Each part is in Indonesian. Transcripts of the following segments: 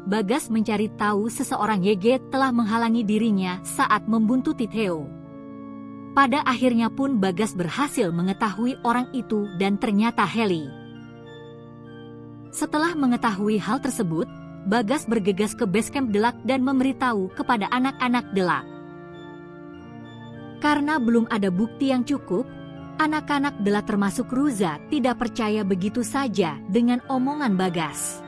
Bagas mencari tahu seseorang YG telah menghalangi dirinya saat membuntuti Theo. Pada akhirnya pun Bagas berhasil mengetahui orang itu dan ternyata Heli. Setelah mengetahui hal tersebut, Bagas bergegas ke basecamp Delak dan memberitahu kepada anak-anak Delak. Karena belum ada bukti yang cukup, anak-anak Delak termasuk Ruza tidak percaya begitu saja dengan omongan Bagas.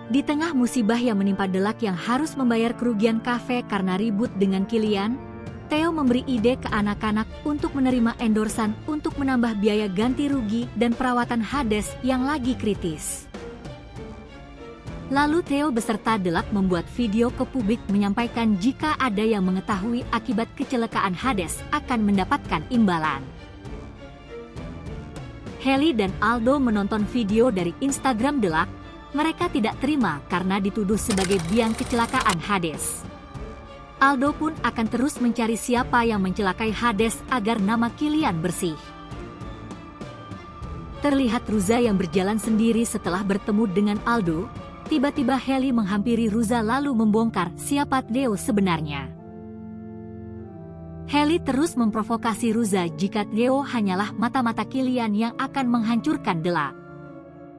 Di tengah musibah yang menimpa Delak yang harus membayar kerugian kafe karena ribut dengan Kilian, Theo memberi ide ke anak-anak untuk menerima endorsan untuk menambah biaya ganti rugi dan perawatan Hades yang lagi kritis. Lalu Theo beserta Delak membuat video ke publik menyampaikan jika ada yang mengetahui akibat kecelakaan Hades akan mendapatkan imbalan. Heli dan Aldo menonton video dari Instagram Delak. Mereka tidak terima karena dituduh sebagai biang kecelakaan Hades. Aldo pun akan terus mencari siapa yang mencelakai Hades agar nama Kilian bersih. Terlihat Ruza yang berjalan sendiri setelah bertemu dengan Aldo. Tiba-tiba Heli menghampiri Ruza lalu membongkar siapa Theo sebenarnya. Heli terus memprovokasi Ruza jika Theo hanyalah mata-mata Kilian yang akan menghancurkan Delak.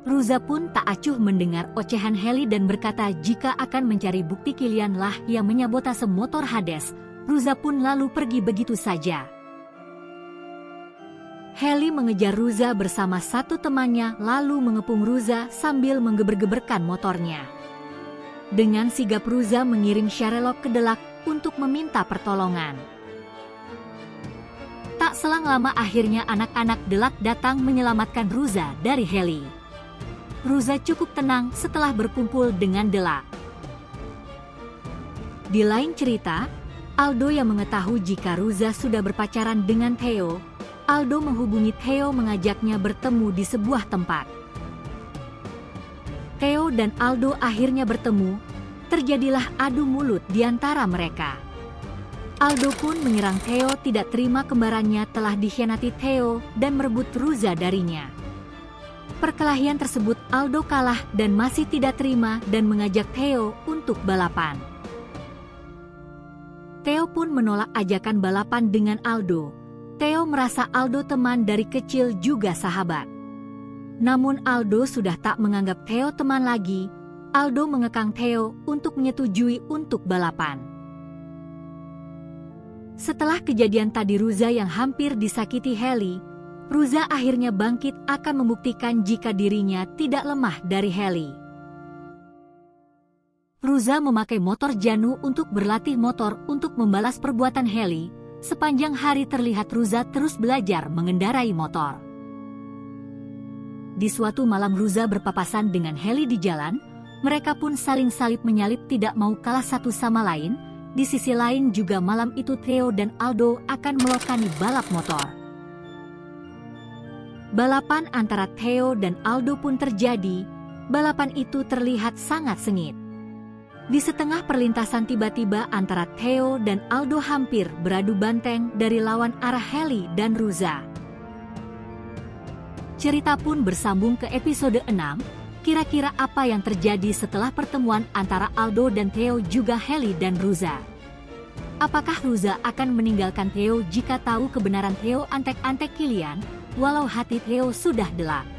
Ruza pun tak acuh mendengar ocehan Heli dan berkata jika akan mencari bukti Kilian lah yang menyabotase motor Hades. Ruza pun lalu pergi begitu saja. Heli mengejar Ruza bersama satu temannya lalu mengepung Ruza sambil menggeber-geberkan motornya. Dengan sigap Ruza mengirim Sherlock ke Delak untuk meminta pertolongan. Tak selang lama akhirnya anak-anak Delak datang menyelamatkan Ruza dari Heli. Ruza cukup tenang setelah berkumpul dengan Delak. Di lain cerita, Aldo yang mengetahui jika Ruza sudah berpacaran dengan Theo, Aldo menghubungi Theo mengajaknya bertemu di sebuah tempat. Theo dan Aldo akhirnya bertemu, terjadilah adu mulut di antara mereka. Aldo pun menyerang Theo tidak terima kembarannya telah dikhianati Theo dan merebut Ruza darinya. Perkelahian tersebut Aldo kalah dan masih tidak terima dan mengajak Theo untuk balapan. Theo pun menolak ajakan balapan dengan Aldo. Theo merasa Aldo teman dari kecil juga sahabat. Namun Aldo sudah tak menganggap Theo teman lagi. Aldo mengekang Theo untuk menyetujui untuk balapan. Setelah kejadian tadi Ruza yang hampir disakiti Heli, Ruza akhirnya bangkit akan membuktikan jika dirinya tidak lemah dari Heli. Ruza memakai motor Janu untuk berlatih motor untuk membalas perbuatan Heli. Sepanjang hari terlihat Ruza terus belajar mengendarai motor. Di suatu malam Ruza berpapasan dengan Heli di jalan. Mereka pun saling salip menyalip tidak mau kalah satu sama lain. Di sisi lain juga malam itu Theo dan Aldo akan melokani balap motor. Balapan antara Theo dan Aldo pun terjadi. Balapan itu terlihat sangat sengit. Di setengah perlintasan tiba-tiba antara Theo dan Aldo hampir beradu banteng dari lawan arah Heli dan Ruza. Cerita pun bersambung ke episode 6. Kira-kira apa yang terjadi setelah pertemuan antara Aldo dan Theo juga Heli dan Ruza? Apakah Ruza akan meninggalkan Theo jika tahu kebenaran Theo antek-antek Kilian? Walau hati Theo sudah delak.